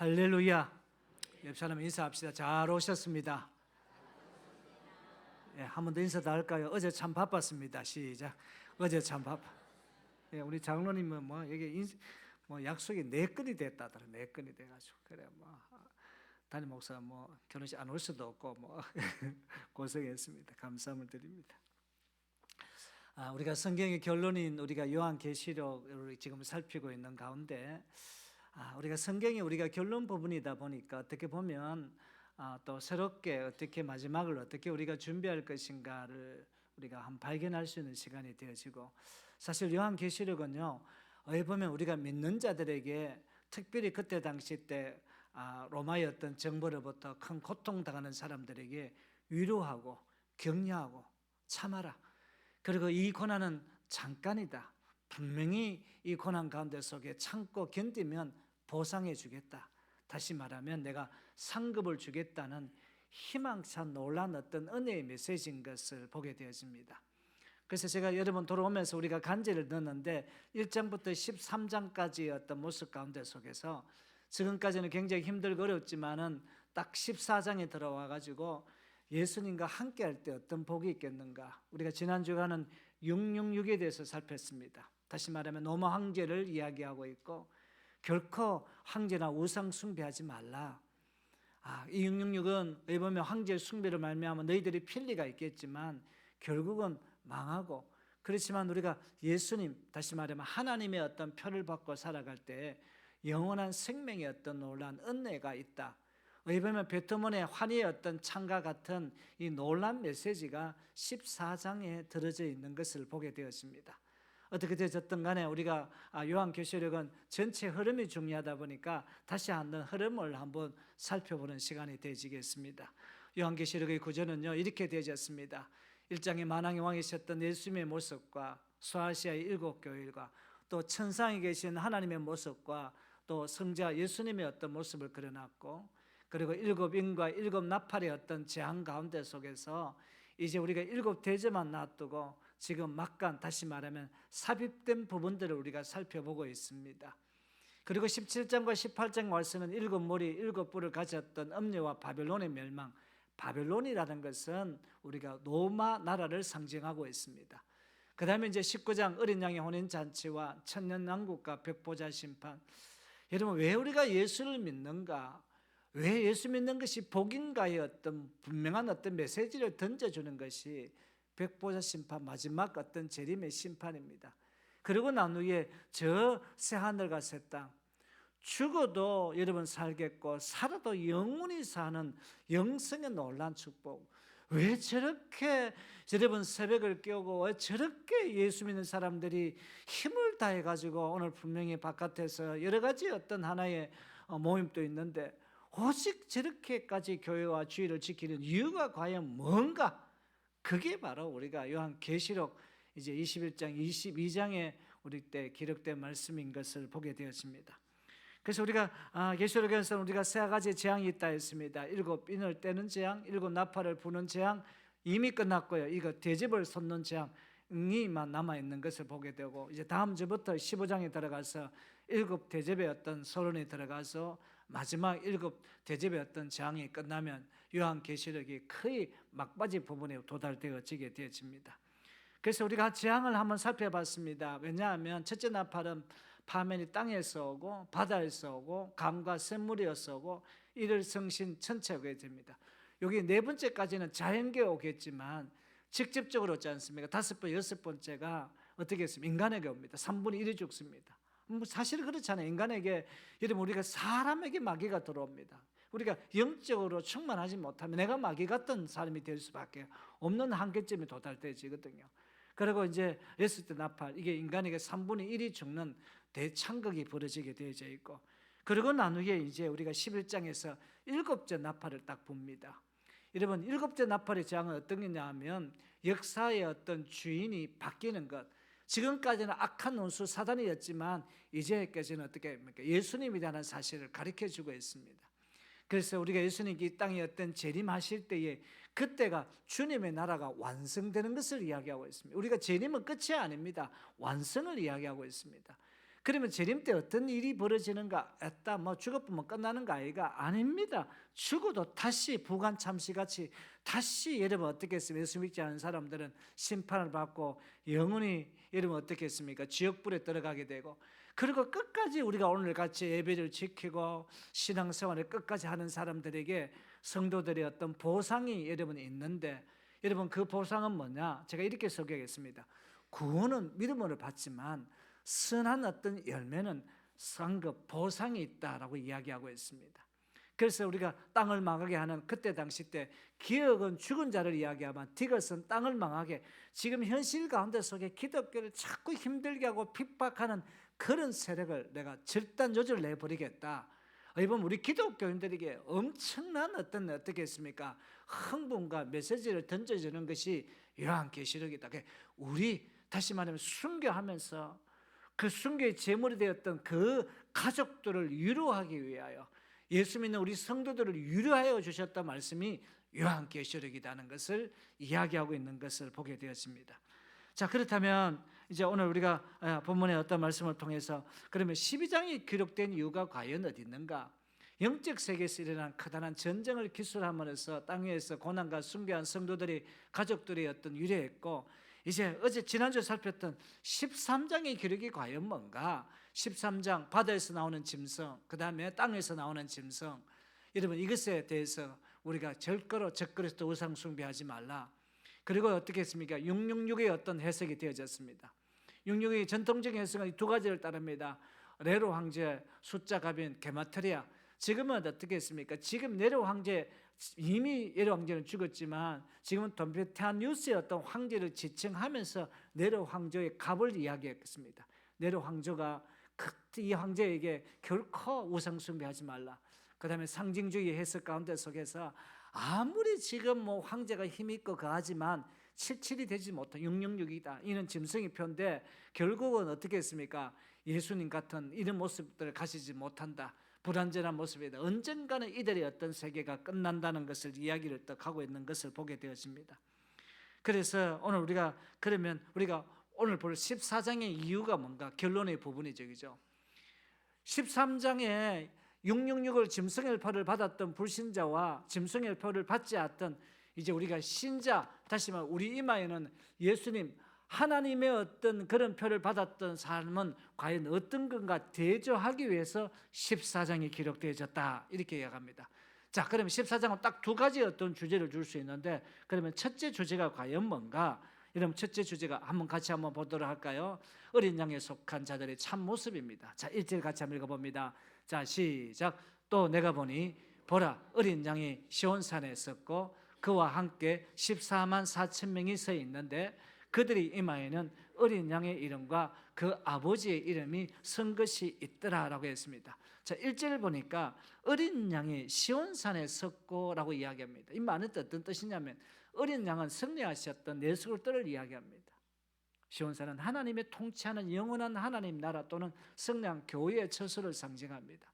할렐루야. 옆 사람 인사합시다. 잘 오셨습니다. 한 번 더 인사 다 할까요? 어제 참 바빴습니다. 시작. 어제 참 바빠. 우리 장로님은 여기 약속이 4건이 됐다더라. 4건이 돼가지고 그래 담임 목사 결혼식 안 올 수도 없고 고생했습니다. 감사함을 드립니다. 우리가 성경의 결론인 우리가 요한계시록을 지금 살피고 있는 가운데 우리가 성경이 우리가 결론 부분이다 보니까 어떻게 보면 또 새롭게 어떻게 마지막을 어떻게 우리가 준비할 것인가를 우리가 한번 발견할 수 있는 시간이 되어지고, 사실 요한계시록은요 어떻게 보면 우리가 믿는 자들에게 특별히 그때 당시 때 로마의 어떤 정부로부터 큰 고통당하는 사람들에게 위로하고 격려하고 참아라, 그리고 이 고난은 잠깐이다, 분명히 이 고난 가운데 속에 참고 견디면 보상해 주겠다, 다시 말하면 내가 상급을 주겠다는 희망찬 놀라운 어떤 은혜의 메시지인 것을 보게 되어집니다. 그래서 제가 여러분 돌아오면서 우리가 간증을 넣었는데 1장부터 13장까지의 어떤 모습 가운데 속에서 지금까지는 굉장히 힘들고 어렵지만은 딱 14장에 들어와 가지고 예수님과 함께 할 때 어떤 복이 있겠는가, 우리가 지난 주간은 666에 대해서 살폈습니다. 다시 말하면 로마 황제를 이야기하고 있고, 결코 황제나 우상 숭배하지 말라. 이 666은 어떻게 보면 황제 숭배를 말미암아 너희들이 필리가 있겠지만 결국은 망하고, 그렇지만 우리가 예수님, 다시 말하면 하나님의 어떤 표를 받고 살아갈 때 영원한 생명의 어떤 놀라운 은혜가 있다. 어떻게 보면 베트문의 환희의 어떤 창과 같은 이 놀라운 메시지가 14장에 들어져 있는 것을 보게 되었습니다. 어떻게 되었든 간에 우리가 요한계시록은 전체 흐름이 중요하다 보니까 다시 한번 흐름을 한번 살펴보는 시간이 되어지겠습니다. 요한계시록의 구절은요 이렇게 되어졌습니다. 1장에 만왕의 왕이셨던 예수님의 모습과 소아시아의 7교회일과 또 천상에 계신 하나님의 모습과 또 성자 예수님의 어떤 모습을 그려놨고, 그리고 7인과 7나팔의 어떤 재앙 가운데 속에서 이제 우리가 7대접만 놔두고 지금 막간, 다시 말하면 삽입된 부분들을 우리가 살펴보고 있습니다. 그리고 17장과 18장 말씀은 7머리 7뿔을 가졌던 음녀와 바벨론의 멸망, 바벨론이라는 것은 우리가 로마 나라를 상징하고 있습니다. 그 다음에 이제 19장 어린 양의 혼인잔치와 천년왕국과 백보자 심판. 여러분, 왜 우리가 예수를 믿는가? 왜 예수 믿는 것이 복인가의 어떤 분명한 어떤 메시지를 던져주는 것이 백보자 심판, 마지막 어떤 재림의 심판입니다. 그리고 난 후에 저 새하늘과 새 땅, 죽어도 여러분 살겠고 살아도 영원히 사는 영생의 놀라운 축복. 왜 저렇게 여러분 새벽을 깨우고 왜 저렇게 예수 믿는 사람들이 힘을 다해 가지고 오늘 분명히 바깥에서 여러 가지 어떤 하나의 모임도 있는데 오직 저렇게까지 교회와 주의를 지키는 이유가 과연 뭔가? 그게 바로 우리가 요한계시록 이제 21장, 22장에 우리 때 기록된 말씀인 것을 보게 되었습니다. 그래서 우리가 계시록에서 우리가 세 가지 재앙이 있다 했습니다. 7인을 떼는 재앙, 7나팔을 부는 재앙 이미 끝났고요. 이거 대접을 솟는 재앙이만 남아있는 것을 보게 되고, 이제 다음 주부터 15장에 들어가서 7대접의 어떤 서론에 들어가서 마지막 7대접의 어떤 재앙이 끝나면 요한계시록이 거의 막바지 부분에 도달되어지게 되어집니다. 그래서 우리가 재앙을 한번 살펴봤습니다. 왜냐하면 첫째 나팔은 파멸이 땅에서 오고 바다에서 오고 강과 샘물이어서 오고 일월성신 천체 오게 됩니다. 여기 네 번째까지는 자연계에 오겠지만 직접적으로 오지 않습니까? 5번, 6번째가 어떻게 했습니까? 인간에게 옵니다. 3분의 1이 죽습니다. 사실은 그렇잖아요. 인간에게, 여러분, 우리가 사람에게 마귀가 들어옵니다. 우리가 영적으로 충만하지 못하면 내가 마귀 같은 사람이 될 수밖에 없는 한계점에 도달되지거든요. 그리고 이제 여섯 대 나팔, 이게 인간에게 3분의 1이 죽는 대창극이 벌어지게 되어져 있고, 그리고 난 후에 이제 우리가 11장에서 7째 나팔을 딱 봅니다. 여러분, 7째 나팔의 재앙은 어떤 거냐 하면 역사의 어떤 주인이 바뀌는 것. 지금까지는 악한 원수 사단이었지만 이제까지는 어떻게 합니까? 예수님이라는 사실을 가르쳐주고 있습니다. 그래서 우리가 예수님이 이 땅에 어떤 재림하실 때에 그때가 주님의 나라가 완성되는 것을 이야기하고 있습니다. 우리가 재림은 끝이 아닙니다. 완성을 이야기하고 있습니다. 그러면 재림 때 어떤 일이 벌어지는가? 했다 뭐 죽어보면 끝나는 거 아이가? 아닙니다. 죽어도 다시 부관 참시같이 다시 여러분 어떻겠습니까? 예수 믿지 않은 사람들은 심판을 받고 영원히 여러분 어떻겠습니까? 지옥불에 들어가게 되고, 그리고 끝까지 우리가 오늘 같이 예배를 지키고 신앙생활을 끝까지 하는 사람들에게 성도들의 어떤 보상이 여러분 있는데, 여러분 그 보상은 뭐냐? 제가 이렇게 소개하겠습니다. 구원은 믿음으로 받지만 선한 어떤 열매는 상급 보상이 있다라고 이야기하고 있습니다. 그래서 우리가 땅을 망하게 하는 그때 당시 때 기억은 죽은 자를 이야기하면 디귿은 땅을 망하게, 지금 현실 가운데 속에 기독교를 자꾸 힘들게 하고 핍박하는 그런 세력을 내가 절단 조절 내버리겠다. 이번 우리 기독교인들에게 엄청난 어떻게 했습니까? 흥분과 메시지를 던져주는 것이 요한계시록이다. 우리 다시 말하면 순교하면서 그 순교의 제물이 되었던 그 가족들을 위로하기 위하여 예수 믿는 우리 성도들을 위로하여 주셨던 말씀이 요한계시록이라는 것을 이야기하고 있는 것을 보게 되었습니다. 자, 그렇다면 이제 오늘 우리가 본문의 어떤 말씀을 통해서 그러면 12장이 기록된 이유가 과연 어디 있는가? 영적 세계에서 일어난 커다란 전쟁을 기술함으로써 땅 위에서 고난과 순교한 성도들이 가족들이 어떤 위로했고, 이제 지난주에 살폈던 13장의 기록이 과연 뭔가? 13장 바다에서 나오는 짐승, 그 다음에 땅에서 나오는 짐승, 여러분 이것에 대해서 우리가 절거로 적그리스도 우상 숭배하지 말라. 그리고 어떻게 했습니까? 666의 어떤 해석이 되어졌습니다. 666의 전통적인 해석은 두 가지를 따릅니다. 네로 황제 숫자 갑인 게마트리아. 지금은 어떻게 했습니까? 지금 네로 황제, 이미 네로 황제는 죽었지만 지금은 돈베타뉴스의 어떤 황제를 지칭하면서 네로 황제의 갑을 이야기했습니다. 네로 황제가 이 황제에게 결코 우상 숭배하지 말라. 그 다음에 상징주의 해석 가운데 속에서 아무리 지금 뭐 황제가 힘이 있고 그하지만 77이 되지 못한 666이다. 이는 짐승의 표인데 결국은 어떻게 했습니까? 예수님 같은 이런 모습들을 가지지 못한다. 불완전한 모습이다. 언젠가는 이들의 어떤 세계가 끝난다는 것을 이야기를 또 하고 있는 것을 보게 되어집니다. 그래서 오늘 우리가 오늘 볼 14장의 이유가 뭔가? 결론의 부분이죠, 그죠? 13장에 666을 짐승의 표를 받았던 불신자와 짐승의 표를 받지 않았던 이제 우리가 신자, 다시 말해 우리 이마에는 예수님 하나님의 어떤 그런 표를 받았던 삶은 과연 어떤 건가 대조하기 위해서 14장이 기록되어졌다, 이렇게 이야기합니다. 자, 그러면 14장은 딱 두 가지 어떤 주제를 줄 수 있는데, 그러면 첫째 주제가 과연 뭔가? 여러분 첫째 주제가 같이 한번 보도록 할까요? 어린 양에 속한 자들의 참 모습입니다. 자, 1절 같이 한번 읽어봅니다. 자, 시작. 또 내가 보니 보라, 어린 양이 시온산에 섰고 그와 함께 14만 4천 명이 서 있는데 그들이 이마에는 어린 양의 이름과 그 아버지의 이름이 쓴 것이 있더라라고 했습니다. 자, 1절 보니까 어린 양이 시온산에 섰고라고 이야기합니다. 이 말은 어떤 뜻이냐면 어린 양은 승리하셨던 내수를 뜰을 이야기합니다. 시온산은 하나님의 통치하는 영원한 하나님 나라 또는 승리한 교회의 처소를 상징합니다.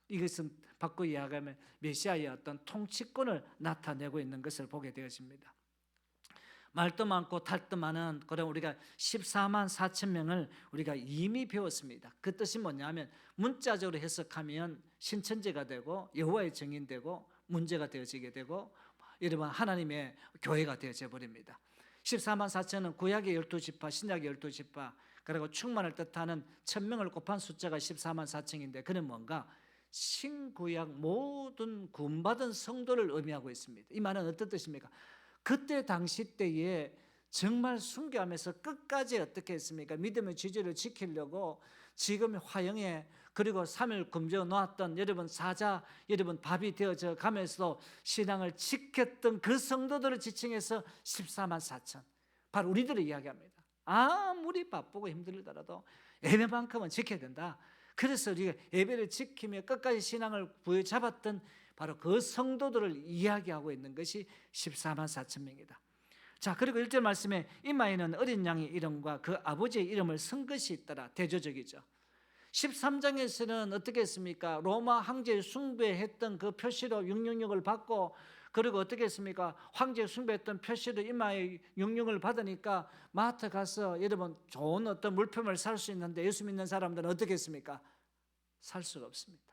이것은 바꿔 이야기하면 메시아의 어떤 통치권을 나타내고 있는 것을 보게 되었습니다. 말도 많고 탈도 많은 그런 우리가 14만 4천 명을 우리가 이미 배웠습니다. 그 뜻이 뭐냐면 문자적으로 해석하면 신천지가 되고 여호와의 증인되고 문제가 되어지게 되고 여러분 하나님의 교회가 되어져 버립니다. 14만 4천은 구약의 12지파, 신약의 12지파, 그리고 충만을 뜻하는 1000명을 곱한 숫자가 14만 4천인데 그는 뭔가? 신구약 모든 구원받은 성도를 의미하고 있습니다. 이 말은 어떤 뜻입니까? 그때 당시 때에 정말 순교하면서 끝까지 어떻게 했습니까? 믿음의 지지를 지키려고 지금 화형에 그리고 3일 굶겨 놓았던 여러분 사자, 여러분 밥이 되어져 가면서 신앙을 지켰던 그 성도들을 지칭해서 14만 4천. 바로 우리들을 이야기합니다. 아무리 바쁘고 힘들더라도 예배만큼은 지켜야 된다. 그래서 우리가 예배를 지키며 끝까지 신앙을 부여잡았던 바로 그 성도들을 이야기하고 있는 것이 14만 4천 명이다. 자, 그리고 1절 말씀에 이마에는 어린 양의 이름과 그 아버지의 이름을 쓴 것이 있더라. 대조적이죠. 13장에서는 어떻게 했습니까? 로마 황제의 숭배했던 그 표시로 666을 받고 그리고 어떻게 했습니까? 황제 숭배했던 표시를 이마에 영령을 받으니까 마트 가서 여러분 좋은 어떤 물품을 살 수 있는데 예수 믿는 사람들은 어떻게 했습니까? 살 수가 없습니다.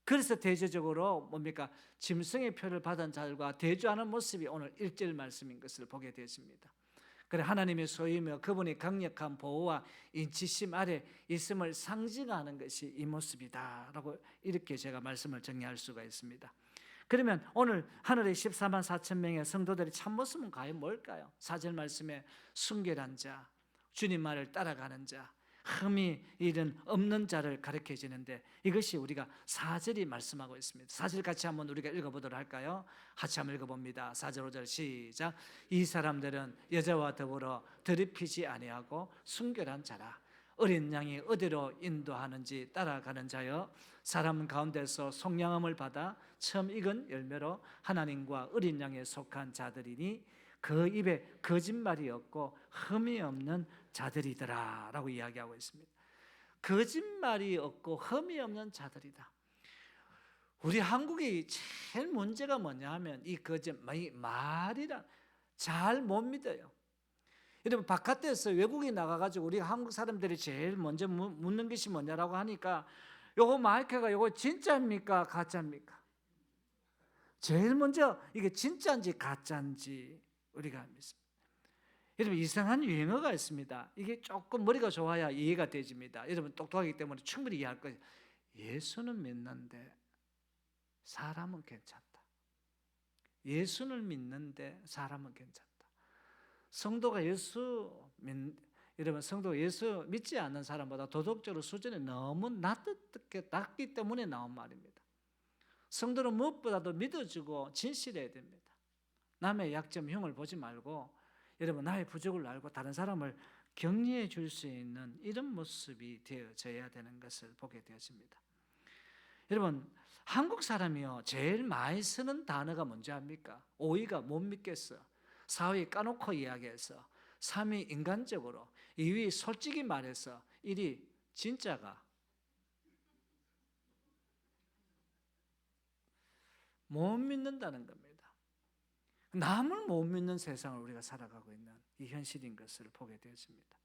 그래서 대조적으로 뭡니까? 짐승의 표를 받은 자들과 대조하는 모습이 오늘 1절 말씀인 것을 보게 되었습니다. 그래 하나님의 소유며 그분의 강력한 보호와 인치심 아래 있음을 상징하는 것이 이 모습이다라고 이렇게 제가 말씀을 정리할 수가 있습니다. 그러면 오늘 하늘의 14만 4천 명의 성도들의 참모습은 과연 뭘까요? 4절 말씀에 순결한 자, 주님 말을 따라가는 자, 흠이 이른 없는 자를 가르쳐 주는데 이것이 우리가 4절이 말씀하고 있습니다. 4절 같이 한번 우리가 읽어보도록 할까요? 같이 한번 읽어봅니다. 4절 5절 시작. 이 사람들은 여자와 더불어 더럽히지 아니하고 순결한 자라. 어린 양이 어디로 인도하는지 따라가는 자여, 사람 가운데서 속량함을 받아 처음 익은 열매로 하나님과 어린 양에 속한 자들이니 그 입에 거짓말이 없고 흠이 없는 자들이더라 라고 이야기하고 있습니다. 거짓말이 없고 흠이 없는 자들이다. 우리 한국이 제일 문제가 뭐냐 하면 이 말이라 잘 못 믿어요. 여러분 바깥에서 외국에 나가가지고 우리 한국 사람들이 제일 먼저 묻는 것이 뭐냐라고 하니까 요거 마이크가 요거 진짜입니까 가짜입니까? 제일 먼저 이게 진짜인지 가짜인지 우리가 믿습니다. 여러분 이상한 유행어가 있습니다. 이게 조금 머리가 좋아야 이해가 되집니다. 여러분 똑똑하기 때문에 충분히 이해할 거예요. 예수는 믿는데 사람은 괜찮다. 예수는 믿는데 사람은 괜찮다. 성도가 여러분 성도가 예수 믿지 않는 사람보다 도덕적으로 수준이 너무 낮기 때문에 나온 말입니다. 성도는 무엇보다도 믿어주고 진실해야 됩니다. 남의 약점, 흉을 보지 말고 여러분 나의 부족을 알고 다른 사람을 격려해 줄 수 있는 이런 모습이 되어져야 되는 것을 보게 되었습니다. 여러분 한국 사람이요 제일 많이 쓰는 단어가 뭔지 압니까? 5위가 못 믿겠어, 4위 까놓고 이야기해서, 3위 인간적으로, 2위 솔직히 말해서, 1위 진짜가. 못 믿는다는 겁니다. 남을 못 믿는 세상을 우리가 살아가고 있는 이 현실인 것을 보게 되었습니다.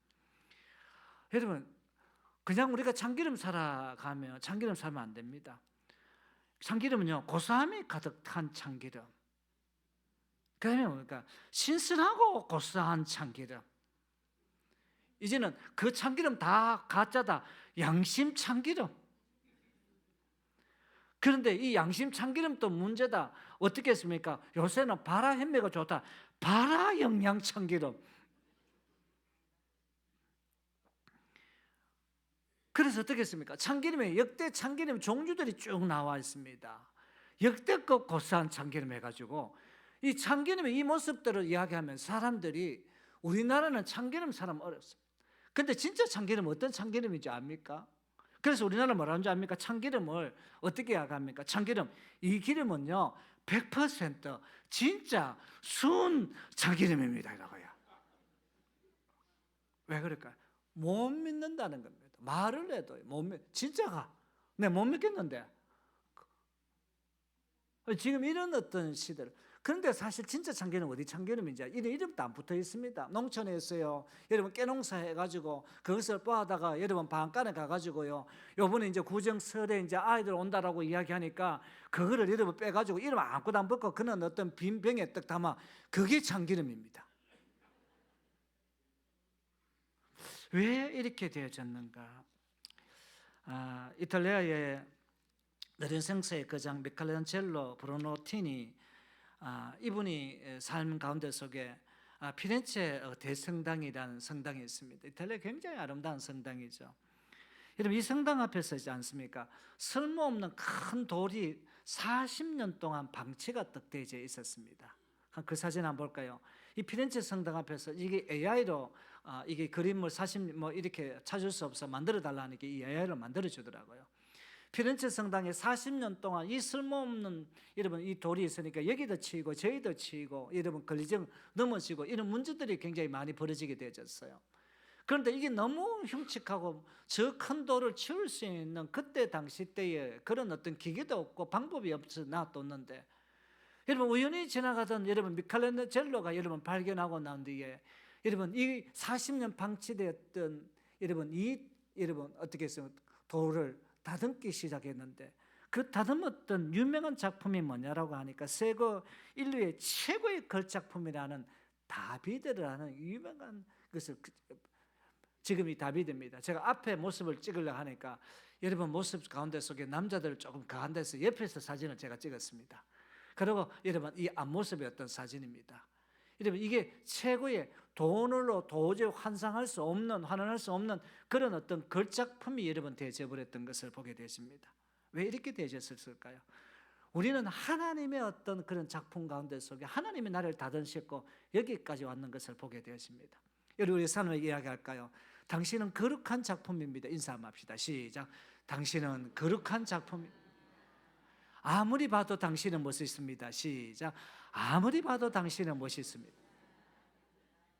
여러분 그냥 우리가 참기름 살아가면 참기름 살면 안 됩니다. 참기름은요 고소함이 가득한 참기름, 그 다음에 뭡니까? 신선하고 고소한 참기름. 이제는 그 참기름 다 가짜다, 양심 참기름. 그런데 이 양심 참기름도 문제다. 어떻게 했습니까? 요새는 바라 현미가 좋다, 바라 영양 참기름. 그래서 어떻게 했습니까? 참기름에 역대 참기름 종류들이 쭉 나와 있습니다. 역대급 고소한 참기름 해가지고 이 참기름의 이 모습들을 이야기하면 사람들이 우리나라는 참기름 사람 어렵습니다. 근데 진짜 참기름 어떤 참기름인지 압니까? 그래서 우리나라는 뭐라는 줄 압니까? 참기름을 어떻게 이야기합니까? 참기름, 이 기름은요 100% 진짜 순 참기름입니다 이라고요. 왜 그럴까요? 못 믿는다는 겁니다. 말을 해도 진짜가 못 믿겠는데 지금 이런 어떤 시대를. 그런데 사실 진짜 참기름 어디 참기름인지 이름도 안 붙어 있습니다. 농촌에 있어요. 여러분 깨농사 해가지고 그것을 뽑아다가 여러분 방간에 가가지고요. 요번에 이제 구정설에 이제 아이들 온다라고 이야기하니까 그거를 여러분 빼가지고 이름 아무것도 안 붙고 그는 어떤 빈 병에 떡 담아, 그게 참기름입니다. 왜 이렇게 되어졌는가? 이탈리아의 느린 생사의 거장 미켈란젤로 브루노티니, 이분이 삶 가운데 속에 피렌체 대성당이라는 성당이 있습니다. 이탈리아 굉장히 아름다운 성당이죠. 여러분 이 성당 앞에서 있지 않습니까? 쓸모없는 큰 돌이 40년 동안 방치가 떡되어 있었습니다. 그 사진 한번 볼까요? 이 피렌체 성당 앞에서 이게 AI로 이게 그림을 사실 이렇게 찾을 수 없어 만들어 달라는 게 이 AI로 만들어 주더라고요. 피렌체 성당에 40년 동안 이 쓸모없는 여러분 이 돌이 있으니까 여기도 치이고 저기도 치이고 여러분 걸리적 넘어지고 이런 문제들이 굉장히 많이 벌어지게 되어졌어요. 그런데 이게 너무 흉측하고 저 큰 돌을 치울 수 있는 그때 당시 때에 그런 어떤 기계도 없고 방법이 없어 놔뒀는데 여러분 우연히 지나가던 여러분 미켈란젤로가 여러분 발견하고 난 뒤에 여러분 이 40년 방치되었던 여러분 어떻게 했어요? 돌을 다듬기 시작했는데 그 다듬었던 유명한 작품이 뭐냐라고 하니까 세계 인류의 최고의 걸작품이라는 다비드라는 유명한 것을 지금 이 다비드입니다. 제가 앞에 모습을 찍으려고 하니까 여러분 모습 가운데 속에 남자들을 조금 가운데서 옆에서 사진을 제가 찍었습니다. 그리고 여러분 이 앞모습이 어떤 사진입니다. 여러분 이게 최고의 돈으로 도저히 환상할 수 없는 환원할 수 없는 그런 어떤 걸작품이 여러분 되어버렸던 것을 보게 되십니다. 왜 이렇게 되셨을까요? 우리는 하나님의 어떤 그런 작품 가운데 속에 하나님이 나를 다듬으셨고 여기까지 왔는 것을 보게 되었습니다. 여러분 우리 산을 이야기할까요? 당신은 거룩한 작품입니다. 인사 한번 합시다. 시작. 당신은 거룩한 작품. 아무리 봐도 당신은 멋있습니다. 시작. 아무리 봐도 당신은 멋있습니다.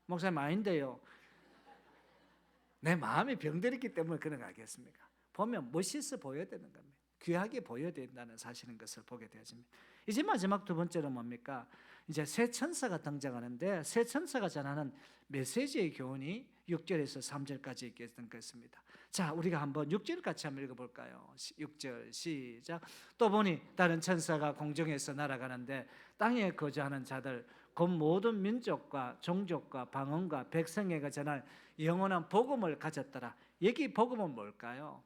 목사님 아닌데요. 내 마음이 병들었기 때문에 그런 거 알겠습니까? 보면 멋있어 보여야 되는 겁니다. 귀하게 보여야 된다는 사실인 것을 보게 되어집니다. 이제 마지막 두 번째로 뭡니까? 이제 새 천사가 등장하는데 새 천사가 전하는 메시지의 교훈이 6절에서 3절까지 있겠던 것입니다. 자, 우리가 한번 6절 같이 한번 읽어볼까요? 6절 시작. 또 보니 다른 천사가 공중에서 날아가는데 땅에 거주하는 자들 곧 모든 민족과 종족과 방언과 백성에게 전할 영원한 복음을 가졌더라. 여기 복음은 뭘까요?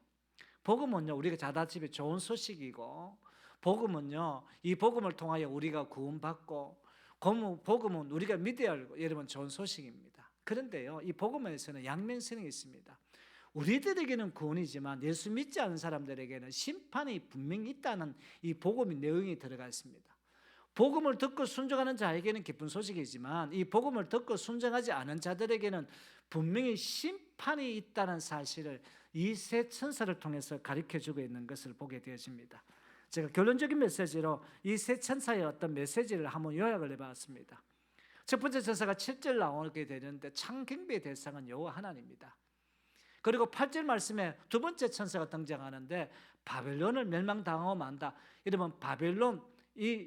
복음은요 우리가 자다집에 좋은 소식이고 복음은요 이 복음을 통하여 우리가 구원받고 복음은 우리가 믿어야 할 여러분 좋은 소식입니다. 그런데요 이 복음에서는 양면성이 있습니다. 우리들에게는 구원이지만 예수 믿지 않은 사람들에게는 심판이 분명히 있다는 이 복음의 내용이 들어가 있습니다. 복음을 듣고 순종하는 자에게는 기쁜 소식이지만 이 복음을 듣고 순종하지 않은 자들에게는 분명히 심판이 있다는 사실을 이 세 천사를 통해서 가르쳐주고 있는 것을 보게 되어집니다. 제가 결론적인 메시지로 이 세 천사의 어떤 메시지를 한번 요약을 해봤습니다. 첫 번째 천사가 7절 나오게 되는데 창경배의 대상은 여호와 하나님입니다. 그리고 8절 말씀에 두 번째 천사가 등장하는데 바벨론을 멸망당하고 만다. 여러분 바벨론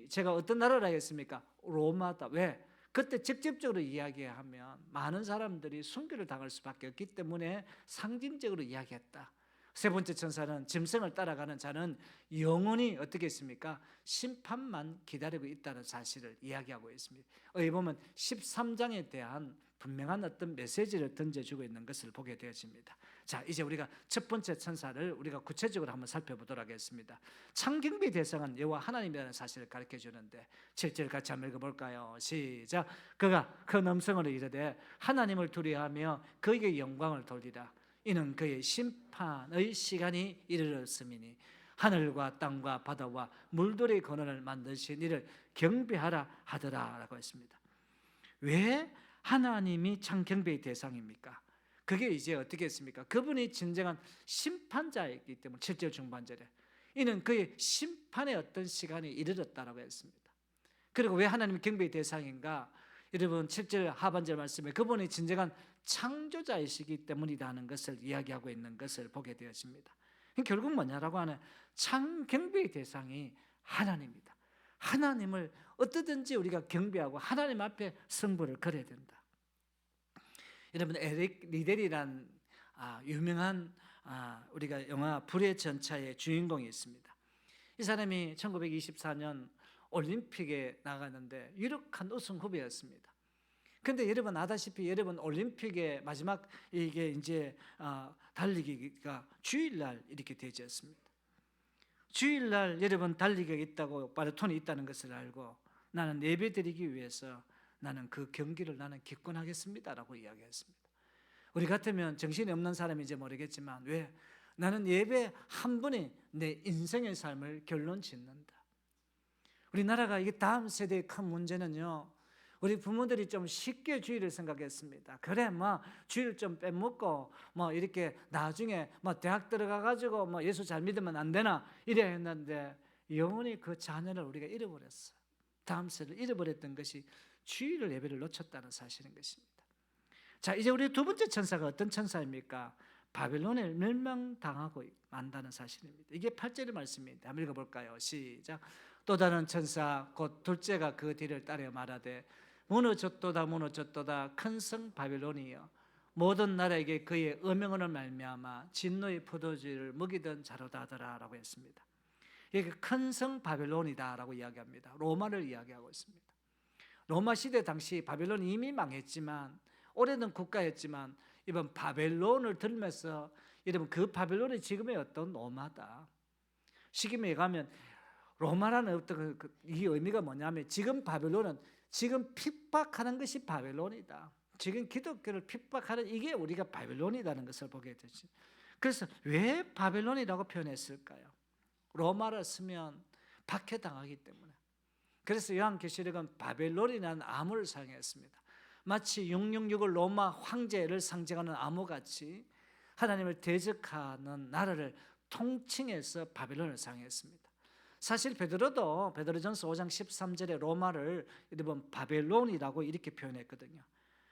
제가 어떤 나라라 했습니까? 로마다. 왜? 그때 직접적으로 이야기하면 많은 사람들이 순교를 당할 수밖에 없기 때문에 상징적으로 이야기했다. 세 번째 천사는 짐승을 따라가는 자는 영원히 어떻게 했습니까? 심판만 기다리고 있다는 사실을 이야기하고 있습니다. 여기 보면 13장에 대한 분명한 어떤 메시지를 던져주고 있는 것을 보게 되어집니다. 자, 이제 우리가 첫 번째 천사를 우리가 구체적으로 한번 살펴보도록 하겠습니다. 창경배 대상은 여호와 하나님이라는 사실을 가르쳐 주는데 7절 같이 한번 읽어볼까요? 시작. 그가 큰 음성으로 이르되 하나님을 두려워하며 그에게 영광을 돌리라. 이는 그의 심판의 시간이 이르렀음이니 하늘과 땅과 바다와 물들의 근원을 만드신 이를 경배하라 하더라라고 했습니다. 왜 하나님이 창경배의 대상입니까? 그게 이제 어떻게 했습니까? 그분이 진정한 심판자이기 때문에 7절 중반절에 이는 그의 심판의 어떤 시간이 이르렀다라고 했습니다. 그리고 왜 하나님이 경배의 대상인가? 여러분 7절 하반절 말씀에 그분이 진정한 창조자이시기 때문이라는 것을 이야기하고 있는 것을 보게 되었습니다. 결국 뭐냐라고 하는 창경배의 대상이 하나님입니다. 하나님을 어떻든지 우리가 경배하고 하나님 앞에 승부를 걸어야 된다. 여러분 에릭 리델이란 유명한 우리가 영화 불의 전차의 주인공이 있습니다. 이 사람이 1924년 올림픽에 나갔는데 유력한 우승 후보였습니다. 근데 여러분 아다시피 여러분 올림픽의 마지막 이게 이제 달리기가 주일날 이렇게 되지 않습니다. 주일날 여러분 달리기가 있다고 마라톤이 있다는 것을 알고 나는 예배드리기 위해서 나는 그 경기를 나는 기권하겠습니다라고 이야기했습니다. 우리 같으면 정신이 없는 사람인지 모르겠지만 왜? 나는 예배 한 번에 내 인생의 삶을 결론 짓는다. 우리나라가 이게 다음 세대의 큰 문제는요. 우리 부모들이 좀 쉽게 주일을 생각했습니다. 그래, 주일 좀 빼먹고, 이렇게 나중에 대학 들어가가지고 예수 잘 믿으면 안 되나? 이래 했는데, 영원히 그 자녀를 우리가 잃어버렸어요. 다음 세대를 잃어버렸던 것이 주일을 예배를 놓쳤다는 사실인 것입니다. 자, 이제 우리 두 번째 천사가 어떤 천사입니까? 바벨론을 멸망당하고 만다는 사실입니다. 이게 8절의 말씀입니다. 한번 읽어볼까요? 시작. 또 다른 천사 곧 둘째가 그 뒤를 따라 말하되 무너졌도다 무너졌도다 큰 성 바벨론이여 모든 나라에게 그의 음행으로 말미암아 진노의 포도주를 먹이던 자로다 하더라라고 했습니다. 이게 큰 성 바벨론이다라고 이야기합니다. 로마를 이야기하고 있습니다. 로마 시대 당시 바벨론이 이미 망했지만 오래된 국가였지만 이번 바벨론을 들면서 여러분 그 바벨론이 지금의 어떤 로마다. 시기에 가면 로마라는 어떤 이 의미가 뭐냐면 지금 바벨론은 지금 핍박하는 것이 바벨론이다. 지금 기독교를 핍박하는 이게 우리가 바벨론이라는 것을 보게 되지. 그래서 왜 바벨론이라고 표현했을까요? 로마를 쓰면 박해당하기 때문에. 그래서 요한계시록은 바벨론이라는 암호를 사용했습니다. 마치 666을 로마 황제를 상징하는 암호같이 하나님을 대적하는 나라를 통칭해서 바벨론을 사용했습니다. 사실 베드로전서 5장 13절에 로마를 여러분 바벨론이라고 이렇게 표현했거든요.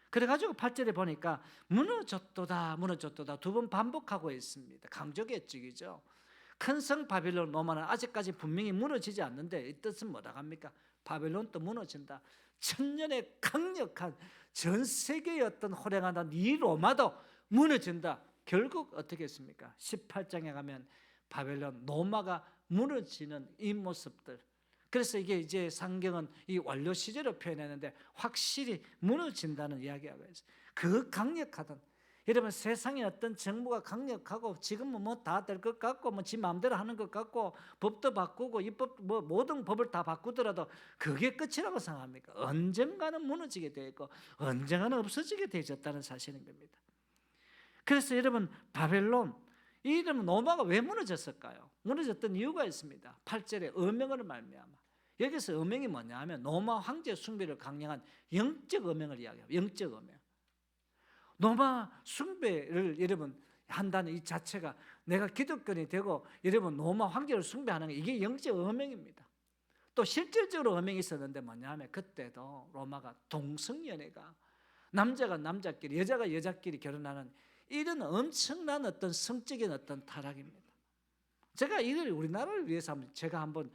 그래가지고 8절에 보니까 무너졌도다 무너졌도다 두 번 반복하고 있습니다. 강조계적이죠. 큰 성 바벨론 로마는 아직까지 분명히 무너지지 않는데 이 뜻은 뭐라고 합니까? 바벨론도 무너진다. 천년의 강력한 전 세계의 어떤 호령하던 이 로마도 무너진다. 결국 어떻게 했습니까? 18장에 가면 바벨론 로마가 무너지는 이 모습들. 그래서 이게 이제 성경은 이 완료 시제로 표현했는데 확실히 무너진다는 이야기가 있어요. 그 강력하던 여러분 세상에 어떤 정부가 강력하고 지금은 뭐 다 될 것 같고 뭐 지 마음대로 하는 것 같고 법도 바꾸고 입법 뭐 모든 법을 다 바꾸더라도 그게 끝이라고 생각합니까? 언젠가는 무너지게 돼 있고 언젠가는 없어지게 되었다는 사실인 겁니다. 그래서 여러분 바벨론 이 이름은 로마가 왜 무너졌을까요? 무너졌던 이유가 있습니다. 8절에 음행으로 말미암아. 여기서 음행이 뭐냐 하면 로마 황제 숭배를 강령한 영적 음행을 이야기해요. 영적 음행. 로마 숭배를 여러분 한다는 이 자체가 내가 기독교인이 되고 여러분 로마 황제를 숭배하는 게 이게 영적 음행입니다. 또 실질적으로 음행이 있었는데 뭐냐 하면 그때도 로마가 동성연애가 남자가 남자끼리 여자가 여자끼리 결혼하는 이런 엄청난 어떤 성적인 어떤 타락입니다. 제가 이걸 우리나라를 위해서 제가 한번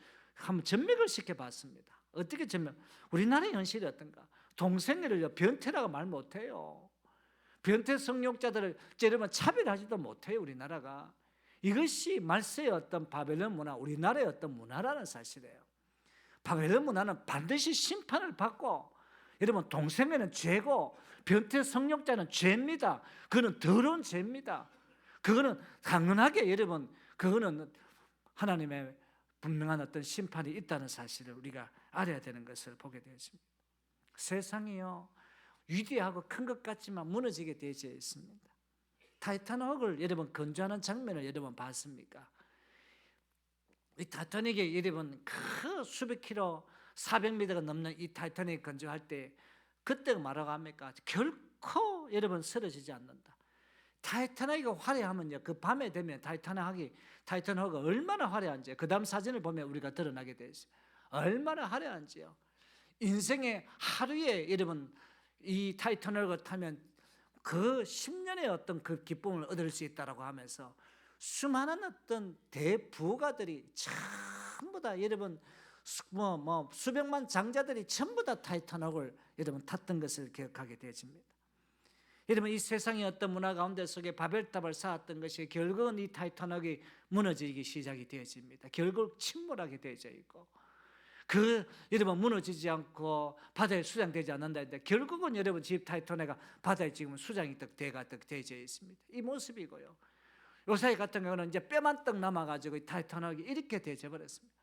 전맥을 시켜봤습니다. 어떻게 전맥? 우리나라의 현실이 어떤가? 동성애를 변태라고 말 못해요. 변태 성욕자들을 여러분 차별하지도 못해요. 우리나라가. 이것이 말세의 어떤 바벨론 문화, 우리나라의 어떤 문화라는 사실이에요. 바벨론 문화는 반드시 심판을 받고 여러분 동성애는 죄고 변태 성욕자는 죄입니다. 그거는 더러운 죄입니다. 그거는 당연하게 여러분 그거는 하나님의 분명한 어떤 심판이 있다는 사실을 우리가 알아야 되는 것을 보게 되었습니다. 세상이요 위대하고 큰 것 같지만 무너지게 되어 있습니다. 타이타닉을 여러분 건조하는 장면을 여러분 봤습니까? 이 타이타닉에 여러분 그 수백 킬로 400m가 넘는 이 타이타닉 건조할 때 그때가 뭐라고 합니까? 결코 여러분 쓰러지지 않는다. 타이타닉이 화려하면요 그 밤에 되면 타이타닉이 얼마나 화려한지 그 다음 사진을 보면 우리가 드러나게 되어 있어요. 얼마나 화려한지요. 인생의 하루에 여러분 이 타이타닉을 타면 그 10년의 어떤 그 기쁨을 얻을 수 있다라고 하면서 수많은 어떤 대부가들이 전부 다 여러분 수백만 장자들이 전부 다 타이타닉을 여러분 탔던 것을 기억하게 되어집니다. 여러분 이 세상의 어떤 문화 가운데 속에 바벨탑을 쌓았던 것이 결국은 이 타이타닉이 무너지기 시작이 되어집니다. 결국 침몰하게 되어져 있고 여러분 무너지지 않고 바다에 수장되지 않는다 했는데 결국은 여러분 집 타이타닉가 바다에 지금 수장이 되어져 있습니다. 이 모습이고요. 요사이 같은 경우는 이제 뼈만 떡 남아가지고 이 타이타닉이 이렇게 되어져 버렸습니다.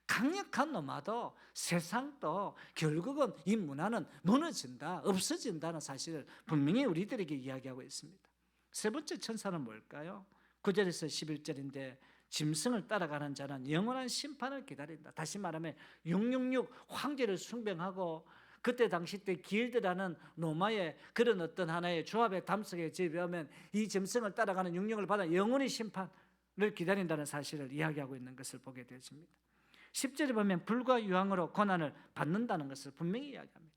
강력한 로마도 세상도 결국은 이 문화는 무너진다, 없어진다는 사실을 분명히 우리들에게 이야기하고 있습니다. 세 번째 천사는 뭘까요? 9절에서 11절인데 짐승을 따라가는 자는 영원한 심판을 기다린다. 다시 말하면 666 황제를 숭배하고 그때 당시 때 길드라는 로마의 그런 어떤 하나의 조합의 담석에 제비하면 이 짐승을 따라가는 666을 받아 영원히 심판을 기다린다는 사실을 이야기하고 있는 것을 보게 되었습니다. 10절에 보면 불과 유황으로 고난을 받는다는 것을 분명히 이야기합니다.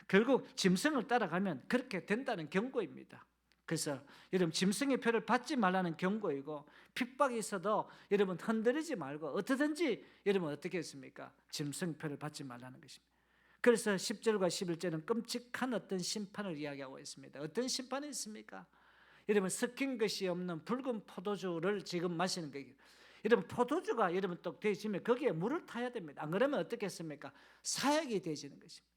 결국 짐승을 따라가면 그렇게 된다는 경고입니다. 9절에 보면 666 황제를 숭배하고 그때 당시 때 길드라는 로마의 그런 어떤 하나의 조합의 담석에 제비하면 이 짐승을 따라가는 666을 받아 영원히 심판을 기다린다는 사실을 이야기하고 있는 것을 보게 되었습니다. 11절에 보면 불과 유황으로 고난을 받는다는 것을 분명히 이야기합니다. 결국 짐승을 따라가면 그렇게 된다는 경고입니다. 그래서 여러분 짐승의 표를 받지 말라는 경고이고, 핍박이 있어도 여러분 흔들리지 말고 어떻든지 여러분 어떻게 했습니까? 짐승 표를 받지 말라는 것입니다. 그래서 10절과 11절은 끔찍한 어떤 심판을 이야기하고 있습니다. 어떤 심판이 있습니까? 여러분 섞인 것이 없는 붉은 포도주를 지금 마시는 거예요. 여러분 포도주가 여러분 또 되어지면 거기에 물을 타야 됩니다. 안 그러면 어떻게 했습니까? 사약이 되어지는 것입니다.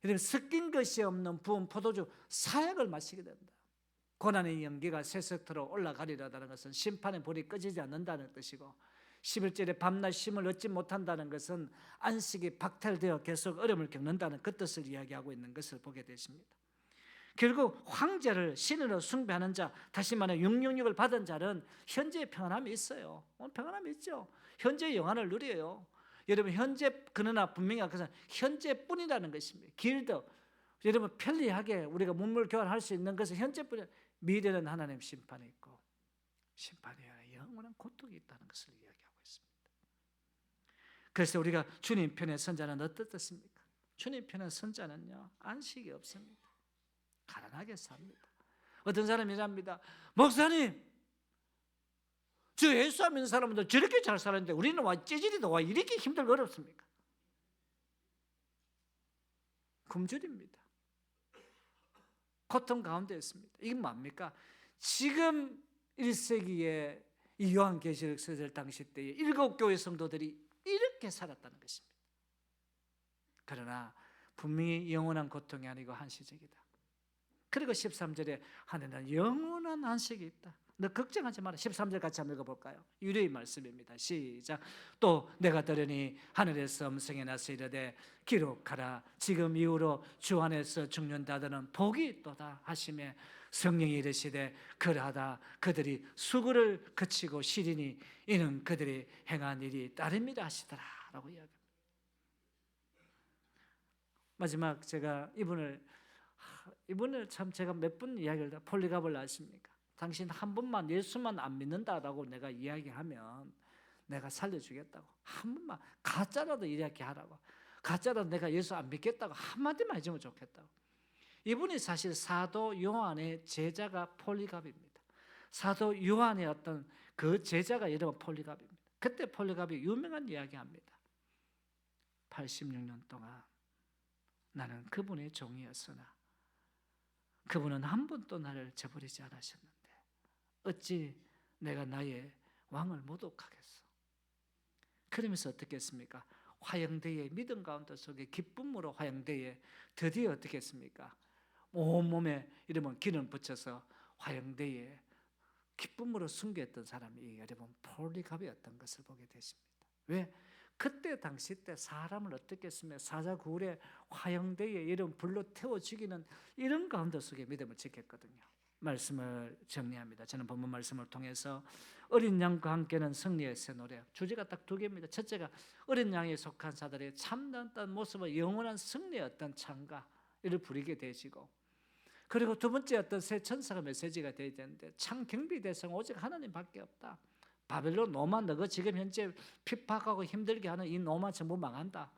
여러분 섞인 것이 없는 부은 포도주 사약을 마시게 된다. 고난의 연기가 세석토로 올라가리라는 것은 심판의 불이 꺼지지 않는다는 뜻이고, 11절에 밤낮 쉼을 얻지 못한다는 것은 안식이 박탈되어 계속 어려움을 겪는다는 그 뜻을 이야기하고 있는 것을 보게 되십니다. 결국 황제를 신으로 숭배하는 자, 다시 말해 666을 받은 자는 현재의 평안함이 있어요. 평안함이 있죠. 현재의 영안을 누려요. 여러분 현재, 그러나 분명히 그것은 현재뿐이라는 것입니다. 길도 여러분 편리하게 우리가 문물 교환할 수 있는 것은 현재뿐이, 미래는 하나님 심판이 있고 심판이 아니라 영원한 고통이 있다는 것을 이야기하고 있습니다. 그래서 우리가 주님 편에 선 자는 어떻습니까? 주님 편에 선 자는요, 안식이 없습니다. 가난하게 삽니다. 어떤 사람이 이랍니다. 목사님, 저 예수 믿는 사람들 저렇게 잘 살았는데 우리는 와 찌질이도 와 이렇게 힘들고 어렵습니까? 굶주립니다. 고통 가운데 있습니다. 이게 뭡니까? 지금 1세기에 이 요한계시록 서절 당시 때에 7교회 성도들이 이렇게 살았다는 것입니다. 그러나 분명히 영원한 고통이 아니고 한시적이다. 그리고 13절에 하늘은 영원한 안식이 있다. 너 걱정하지 마라. 13절 같이 한번 읽어볼까요? 유래의 말씀입니다. 시작. 또 내가 들으니 하늘에서 음성이 나서 이르되 기록하라. 지금 이후로 주 안에서 죽는다더는 복이 있도다 하시매, 성령이 이르시되 그러하다. 그들이 수고를 그치고 쉬리니 이는 그들이 행한 일이 따름이라 하시더라 라고 이야기합니다. 마지막 제가 이분을 참 제가 몇 번 이야기를 폴리갑을 아십니까? 당신 한 번만 예수만 안 믿는다라고 내가 이야기하면 내가 살려주겠다고, 한 번만 가짜라도 이렇게 하라고, 가짜라도 내가 예수 안 믿겠다고 한마디만 해주면 좋겠다고. 이분이 사실 사도 요한의 제자가 폴리갑입니다. 사도 요한의 어떤 그 제자가 이름은 폴리갑입니다. 그때 폴리갑이 유명한 이야기합니다. 86년 동안 나는 그분의 종이었으나 그분은 한 번도 나를 저버리지 않으셨는데 어찌 내가 나의 왕을 모독하겠어. 그러면서 어떻게 했습니까? 화형대에 믿음 가운데 속에 기쁨으로 화형대에 드디어 어떻게 했습니까? 온몸에 이러면 기름 붙여서 화형대에 기쁨으로 순교했던 사람이 여러분 폴리갑이었던 것을 보게 되십니다. 왜? 그때 당시 때 사람을 어떻게 했으면 사자굴에 화형대에 이런 불로 태워 죽이는 이런 가운데 속에 믿음을 지켰거든요. 말씀을 정리합니다. 저는 본문 말씀을 통해서 어린 양과 함께는 승리의 새 노래, 주제가 딱 두 개입니다. 첫째가 어린 양에 속한 자들의 참다운 모습과 영원한 승리의 어떤 찬가를 부리게 되시고, 그리고 두 번째 어떤 새 천사가 메시지가 되어야 되는데 참 경비 대상 오직 하나님밖에 없다. 바벨론 노마, 너가 지금 현재 핍박하고 힘들게 하는 이 노마 전부 망한다.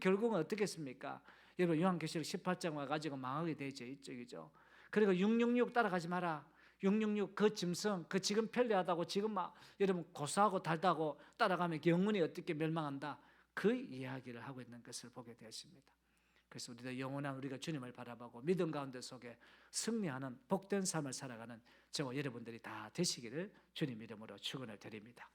결국은 어떻게 했습니까? 여러분 요한계시록 18장 와가지고 망하게 되죠. 이쪽이죠. 그리고 666 따라가지 마라. 666 그 짐승, 그 지금 편리하다고 지금 막 여러분 고소하고 달다고 따라가면 영원히 어떻게 멸망한다. 그 이야기를 하고 있는 것을 보게 되었습니다. 그래서 우리도 영원한 우리가 주님을 바라보고 믿음 가운데 속에 승리하는 복된 삶을 살아가는 저와 여러분들이 다 되시기를 주님 이름으로 축원을 드립니다.